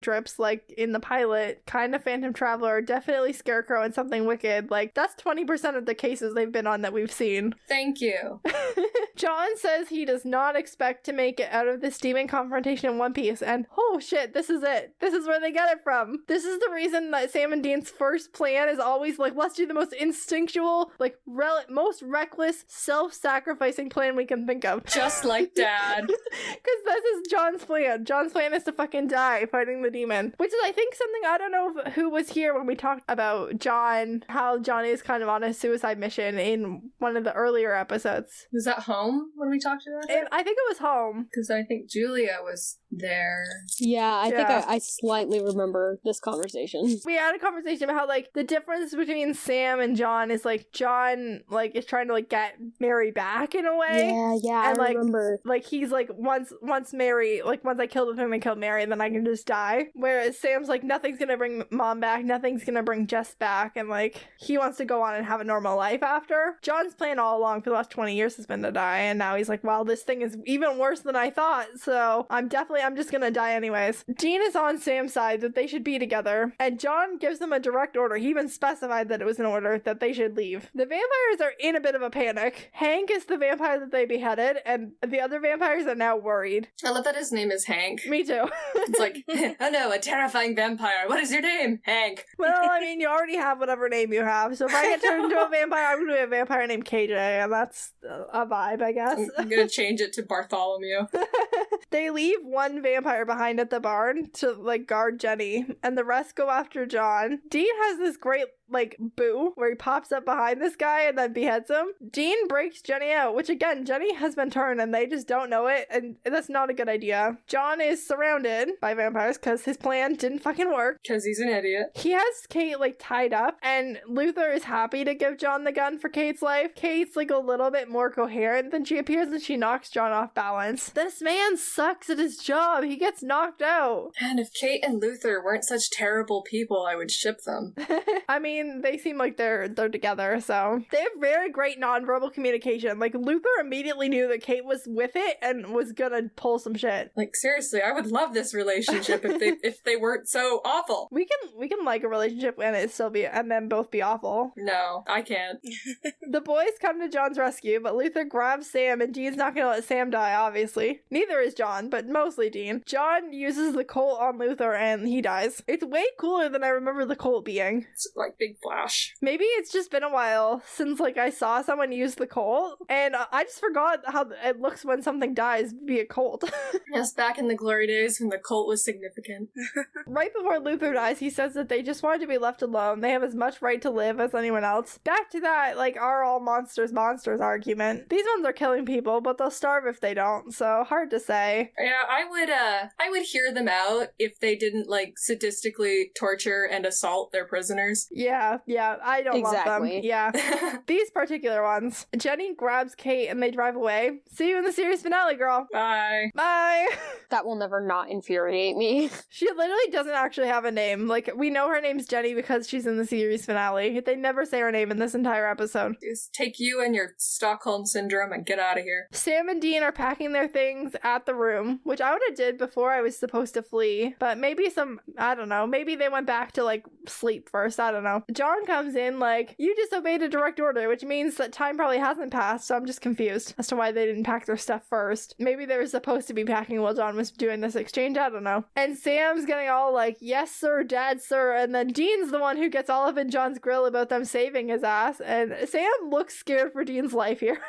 trips, like in the pilot, kind of Phantom Traveler, definitely Scarecrow, and something wicked. Like, that's 20% of the cases they've been on that we've seen. Thank you. John says he does not expect to make it out of this demon confrontation in one piece, and oh shit, this is it. This is where they get it from. This is the reason that Sam and Dean's first plan is always like, let's do the most instinctual, like most reckless, self-sacrificing plan we can think of. Just like Dad. Because this is John's plan. John's plan is to fucking die fighting the demon, which is, I think, something, I don't know who was here when we talked about John, how John is kind of on a suicide mission in one of the earlier episodes. Was that home when we talked about it? I think it was home. Because I think Julia was there. Yeah, I think I slightly remember this conversation. We had a conversation about how, like, the difference between Sam and John is, like, John, like, is trying to, like, get Mary back in a way. Yeah, and, I remember. Like, he's like, once Mary, like, once I kill the thing that killed Mary, then I can just die. Whereas Sam's like, nothing's gonna bring Mom back, nothing's gonna bring Jess back, and, like, he wants to go on and have a normal life after. John's plan all along for the last 20 years has been to die, and now he's like, well, this thing is even worse than I thought, so I'm just gonna die anyways. Dean is on Sam's side that they should be together, and John gives them a direct order. He even specified that it was an order that they should leave. The vampires are in a bit of a panic. Hank is the vampire that they beheaded, and the other vampires are now worried. I love that his name is Hank. Me too. It's like, oh no, a terrifying vampire. What is your name? Hank. Well, I mean, you already have whatever name you have, so if I get turned into a vampire, I'm gonna be a vampire named KJ, and that's a vibe, I guess. I'm gonna change it to Bartholomew. They leave one vampire behind at the barn to, like, guard Jenny, and the rest go after John. Dean has this great, like, boo where he pops up behind this guy and then beheads him. Dean breaks Jenny out, which, again, Jenny has been turned and they just don't know it, and that's not a good idea. John is surrounded by vampires because his plan didn't fucking work. Because he's an idiot. He has Kate, like, tied up, and Luther is happy to give John the gun for Kate's life. Kate's, like, a little bit more coherent than she appears, and she knocks John off balance. This man sucks at his job. He gets knocked out. And if Kate and Luther weren't such terrible people, I would ship them. I mean, they seem like they're together, so they have very great nonverbal communication. Like, Luther immediately knew that Kate was with it and was gonna pull some shit. Like, seriously, I would love this relationship if they weren't so awful. We can like a relationship and it still be and then both be awful. No, I can't. The boys come to John's rescue, but Luther grabs Sam, and Dean's not gonna let Sam die, obviously. Neither is John, but mostly Dean. John uses the Colt on Luther and he dies. It's way cooler than I remember the Colt being. It's like big flash. Maybe it's just been a while since, like, I saw someone use the Colt, and I just forgot how it looks when something dies via Colt. Yes, back in the glory days when the Colt was significant. Right before Luther dies, he says that they just wanted to be left alone. They have as much right to live as anyone else. Back to that, like, are all monsters argument. These ones are killing people, but they'll starve if they don't, so hard to say. Yeah, I would hear them out if they didn't, like, sadistically torture and assault their prisoners. Yeah, I don't love them. Yeah. These particular ones. Jenny grabs Kate and they drive away. See you in the series finale, girl. Bye. Bye. That will never not infuriate me. She literally doesn't actually have a name. Like, we know her name's Jenny because she's in the series finale. They never say her name in this entire episode. Just take you and your Stockholm Syndrome and get out of here. Sam and Dean are packing their things at the room, which I would have did before I was supposed to flee. But maybe I don't know. Maybe they went back to, like, sleep first. I don't know. John comes in like, you disobeyed a direct order, which means that time probably hasn't passed, so I'm just confused as to why they didn't pack their stuff first. Maybe they were supposed to be packing while John was doing this exchange, I don't know. And Sam's getting all like, yes sir, dad sir, and then Dean's the one who gets all up in John's grill about them saving his ass, and Sam looks scared for Dean's life here.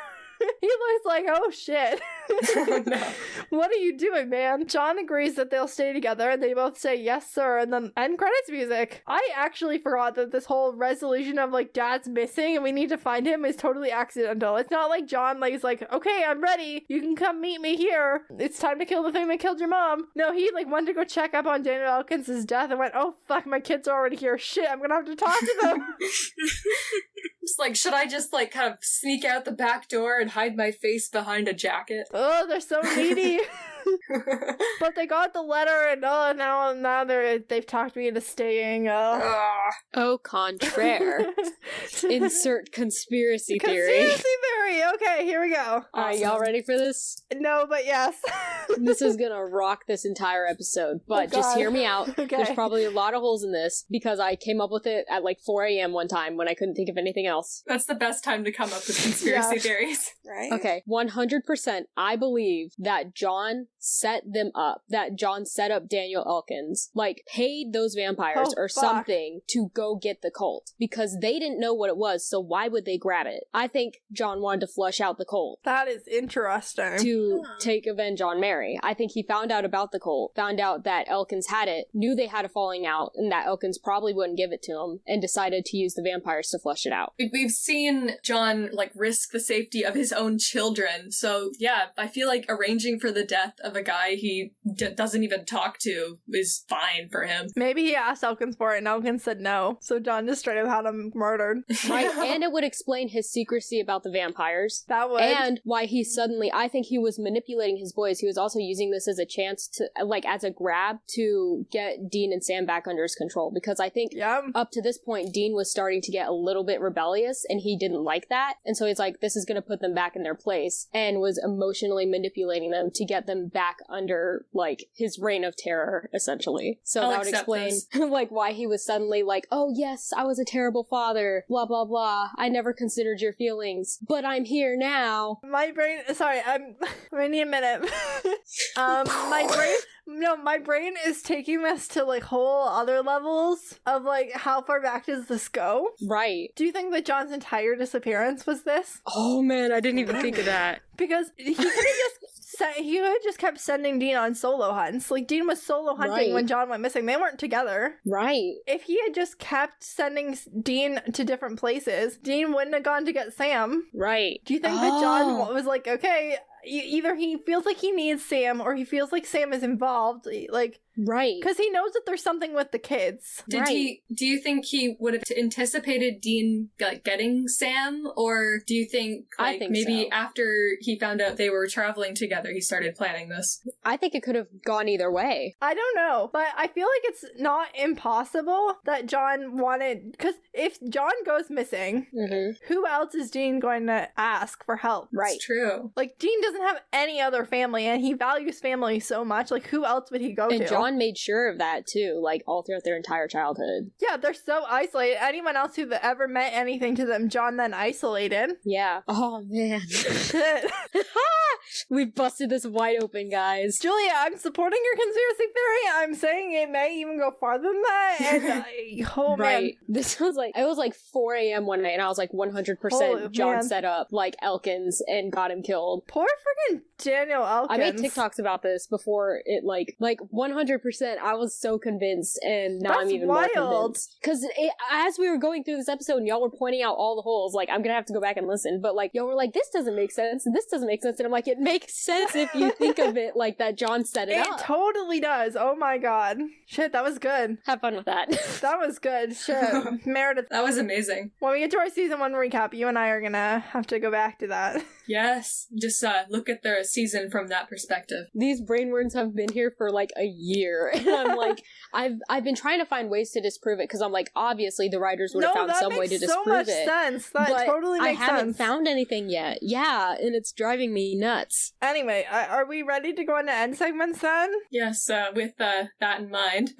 He looks like, oh shit. Oh, no. What are you doing, man? John agrees that they'll stay together, and they both say yes, sir, and then end credits music. I actually forgot that this whole resolution of, like, Dad's missing and we need to find him is totally accidental. It's not like John, like, is like, okay, I'm ready. You can come meet me here. It's time to kill the thing that killed your mom. No, he, like, went to go check up on Daniel Elkins' death and went, oh, fuck, my kids are already here. Shit, I'm gonna have to talk to them. It's like, should I just, like, kind of sneak out the back door and hide my face behind a jacket? Oh, they're so needy. But they got the letter, and now they've talked me into staying. Au contraire. Insert conspiracy theory. Conspiracy theory! Okay, here we go. Alright, y'all ready for this? No, but yes. This is gonna rock this entire episode, but just hear me out. Okay. There's probably a lot of holes in this, because I came up with it at like 4 a.m. one time when I couldn't think of anything else. That's the best time to come up with conspiracy theories. Right? Okay, 100% I believe that John set them up, that John set up Daniel Elkins, like paid those vampires or something to go get the Colt, because they didn't know what it was, so why would they grab it? I think John wanted to flush out the Colt. That is interesting. To take revenge on Mary. I think he found out about the Colt, found out that Elkins had it, knew they had a falling out, and that Elkins probably wouldn't give it to him, and decided to use the vampires to flush it out. We've seen John, like, risk the safety of his own children, so yeah, I feel like arranging for the death of a guy he doesn't even talk to is fine for him. Maybe he asked Elkins for it, and Elkins said no, so John just straight up had him murdered. Right, and it would explain his secrecy about the vampires. That would. And why he suddenly, I think he was manipulating his boys. He was also using this as a chance to, like, as a grab to get Dean and Sam back under his control, because I think up to this point, Dean was starting to get a little bit rebellious, and he didn't like that, and so he's like, this is gonna put them back in their place, and was emotionally manipulating them to get them back under, like, his reign of terror, essentially. So that would explain, like, why he was suddenly like, oh yes, I was a terrible father, blah blah blah, I never considered your feelings, but I'm here now. My brain, sorry, I need a minute. My brain is taking this to, like, whole other levels of, like, how far back does this go? Right. Do you think that John's entire disappearance was this? Oh man, I didn't even think of that. Because he could have just kept sending Dean on solo hunts. Like, Dean was solo hunting when John went missing. They weren't together. Right. If he had just kept sending Dean to different places, Dean wouldn't have gone to get Sam. Right. Do you think that John was like, okay, either he feels like he needs Sam, or he feels like Sam is involved, like... Right. Because he knows that there's something with the kids. Do you think he would have anticipated Dean, like, getting Sam? Or do you think, like, I think maybe so. after he found out they were traveling together, he started planning this? I think it could have gone either way. I don't know, but I feel like it's not impossible that John wanted... Because if John goes missing, who else is Dean going to ask for help? Right. It's true. Like, Dean doesn't have any other family, and he values family so much. Like, who else would he go to? John made sure of that too, like, all throughout their entire childhood. Yeah, they're so isolated. Anyone else who ever meant anything to them, John then isolated. Yeah. Oh, man. We busted this wide open, guys. Julia, I'm supporting your conspiracy theory. I'm saying it may even go farther than that. And man. This was like, it was like 4 a.m. one night, and I was like 100% John set up, like, Elkins and got him killed. Poor freaking Daniel Elkins. I made TikToks about this before it, like 100%. I was so convinced, and now I'm even more convinced. Because as we were going through this episode, and y'all were pointing out all the holes, like, I'm gonna have to go back and listen, but, like, y'all were like, this doesn't make sense, and this doesn't make sense, and I'm like, it makes sense if you think of it like that John set it up. It totally does. Oh my god. Shit, that was good. Have fun with that. That was good. Shit. Meredith. That was amazing. When we get to our season 1 recap, you and I are gonna have to go back to that. Yes. Just look at the season from that perspective. These brainworms have been here for like a year, and I'm like, I've been trying to find ways to disprove it, because I'm like, obviously the writers would have found some way to disprove it. That makes so much sense. That totally makes sense. I haven't found anything yet. Yeah, and it's driving me nuts. Anyway, are we ready to go into end segments then? Yes, with that in mind.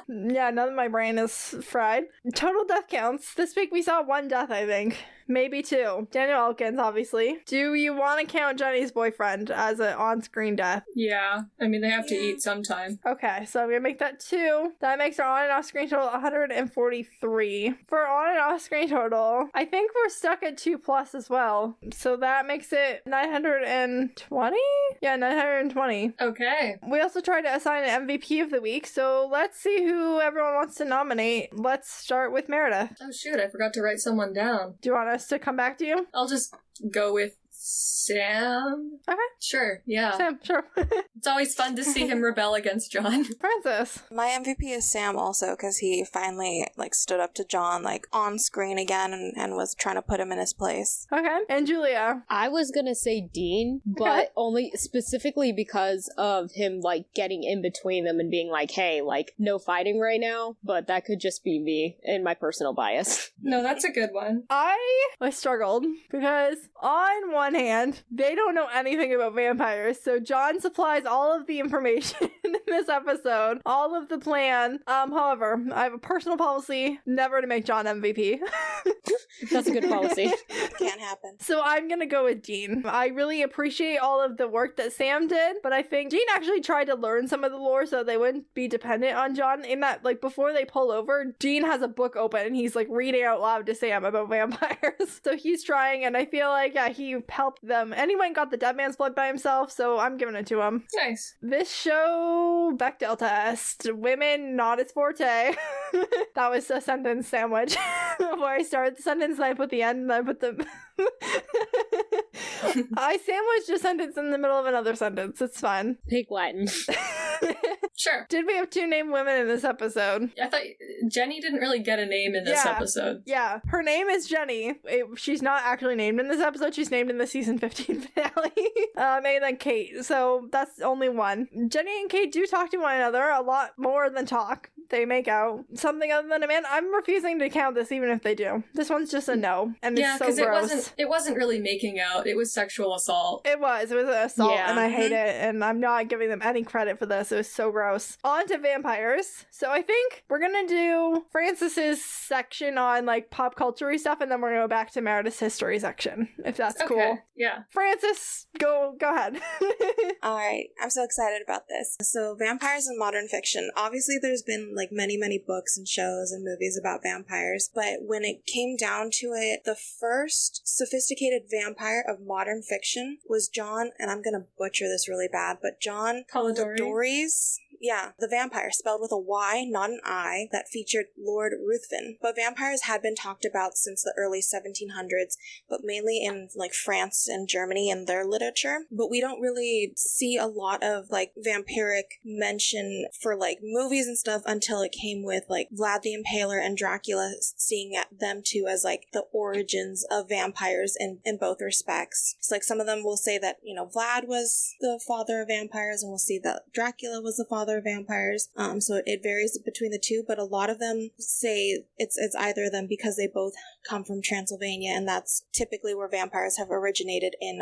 Yeah, now that my brain is fried. Total death counts. This week we saw 1 death, I think. Maybe 2. Daniel Elkins, obviously. Do you want to count Jenny's boyfriend as an on-screen death? Yeah. I mean, they have to eat sometime. Okay, so I'm gonna make that 2. That makes our on and off screen total 143. For on and off screen total, I think we're stuck at 2+ as well. So that makes it 920? Yeah, 920. Okay. We also tried to assign an MVP of the week, so let's see who everyone wants to nominate. Let's start with Meredith. Oh shoot, I forgot to write someone down. Do you want us to come back to you? I'll just go with Sam? Okay. Sure, yeah. Sam, sure. It's always fun to see him rebel against John. Francis. My MVP is Sam also, because he finally, like, stood up to John, like, on screen again and was trying to put him in his place. Okay. And Julia. I was gonna say Dean, but only specifically because of him, like, getting in between them and being like, hey, like, no fighting right now, but that could just be me and my personal bias. No, that's a good one. I struggled because on one hand, they don't know anything about vampires, so John supplies all of the information in this episode, all of the plan. However, I have a personal policy never to make John MVP. That's a good policy. Can't happen. So I'm gonna go with Dean. I really appreciate all of the work that Sam did, but I think Dean actually tried to learn some of the lore so they wouldn't be dependent on John in that, like, before they pull over, Dean has a book open and he's, like, reading out loud to Sam about vampires. So he's trying, and I feel like, yeah, he helped them. And he went and got the dead man's blood by himself, so I'm giving it to him. Nice. This show, Bechdel test. Women, not its forte. That was a sentence sandwich. Where I started the sentence and I put the end and I put the... I sandwiched a sentence in the middle of another sentence. It's fun. Pig Latin. Sure. Did we have 2 named women in this episode? I thought Jenny didn't really get a name in this episode. Yeah. Her name is Jenny. She's not actually named in this episode. She's named in the season 15 finale. And then Kate. So that's only one. Jenny and Kate do talk to one another a lot more than talk. They make out something other than a man. I'm refusing to count this even if they do. This one's just a no. And it's so gross. It wasn't really making out. It was sexual assault. It was an assault, and I hate it, and I'm not giving them any credit for this. It was so gross. On to vampires. So I think we're gonna do Francis's section on, like, pop culture-y stuff, and then we're gonna go back to Meredith's history section, if that's cool. Yeah. Francis, go ahead. Alright, I'm so excited about this. So, vampires in modern fiction. Obviously, there's been, like, many books and shows and movies about vampires, but when it came down to it, the first sophisticated vampire of modern fiction was John, and I'm gonna butcher this really bad, but John Polidori's. Yeah, the vampire, spelled with a Y, not an I, that featured Lord Ruthven. But vampires had been talked about since the early 1700s, but mainly in, like, France and Germany in their literature. But we don't really see a lot of, like, vampiric mention for, like, movies and stuff until it came with, like, Vlad the Impaler and Dracula, seeing them two as, like, the origins of vampires in both respects. So, like, some of them will say that, you know, Vlad was the father of vampires, and we'll see that Dracula was the father of vampires. So it varies between the two, but a lot of them say it's either of them because they both come from Transylvania, and that's typically where vampires have originated in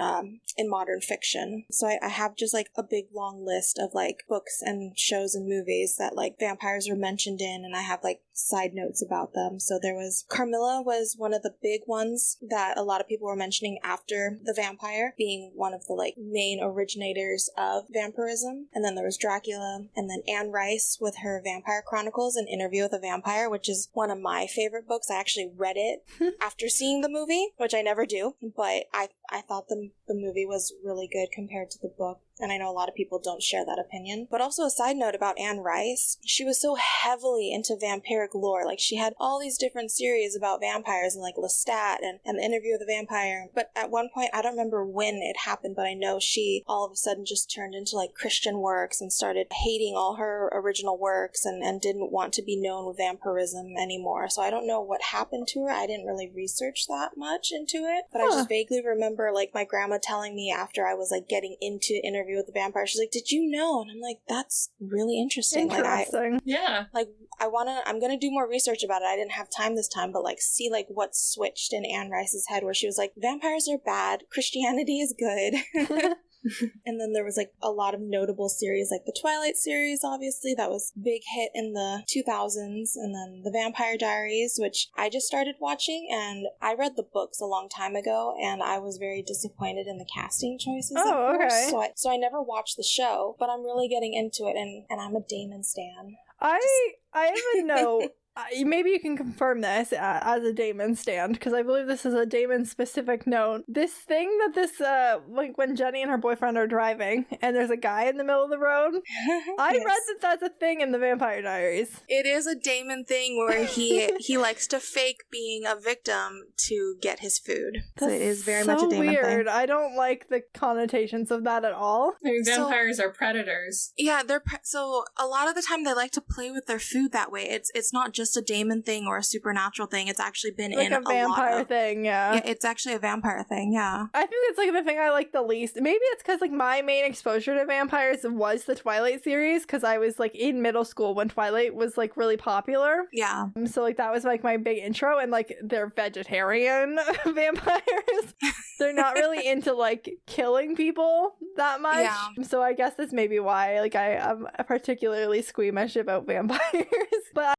modern fiction. So I have just, like, a big long list of, like, books and shows and movies that, like, vampires are mentioned in, and I have, like, side notes about them. So there was Carmilla was one of the big ones that a lot of people were mentioning after the vampire, being one of the, like, main originators of vampirism. And then there was Dracula, and then Anne Rice with her Vampire Chronicles, An Interview with a Vampire, which is one of my favorite books. I actually read it after seeing the movie, which I never do, but I thought the movie was really good compared to the book. And I know a lot of people don't share that opinion. But also a side note about Anne Rice, she was so heavily into vampiric lore. Like, she had all these different series about vampires and, like, Lestat and The Interview with the Vampire. But at one point, I don't remember when it happened, but I know she all of a sudden just turned into, like, Christian works and started hating all her original works and didn't want to be known with vampirism anymore. So I don't know what happened to her. I didn't really research that much into it. But I just vaguely remember, like, my grandma telling me after I was, like, getting into Interview with the Vampire, she's like, did you know? And I'm like, that's really interesting. Interesting. I'm gonna do more research about it. I didn't have time this time, but, like, see, like, what switched in Anne Rice's head, where she was like, vampires are bad, Christianity is good. And then there was, like, a lot of notable series, like the Twilight series, obviously, that was big hit in the 2000s, and then the Vampire Diaries, which I just started watching, and I read the books a long time ago, and I was very disappointed in the casting choices. Oh, okay. So I never watched the show, but I'm really getting into it, and I'm a Damon stan. I have a note maybe you can confirm this as a Damon stand, because I believe this is a Damon specific note. This thing that this, like when Jenny and her boyfriend are driving and there's a guy in the middle of the road, I read that that's a thing in the Vampire Diaries. It is a Damon thing where he likes to fake being a victim to get his food. So it is very much a Damon weird. thing. I don't like the connotations of that at all. I mean, vampires are predators. Yeah, so a lot of the time they like to play with their food that way. It's not just a Damon thing or a supernatural thing. It's actually been like in a vampire thing, yeah. Yeah, it's actually a vampire thing, yeah. I think it's like the thing I like the least. Maybe it's because like my main exposure to vampires was the Twilight series, because I was like in middle school when Twilight was like really popular. Yeah. So like that was like my big intro, and like they're vegetarian vampires. They're not really into like killing people that much. Yeah. So I guess that's maybe why like I am particularly squeamish about vampires. But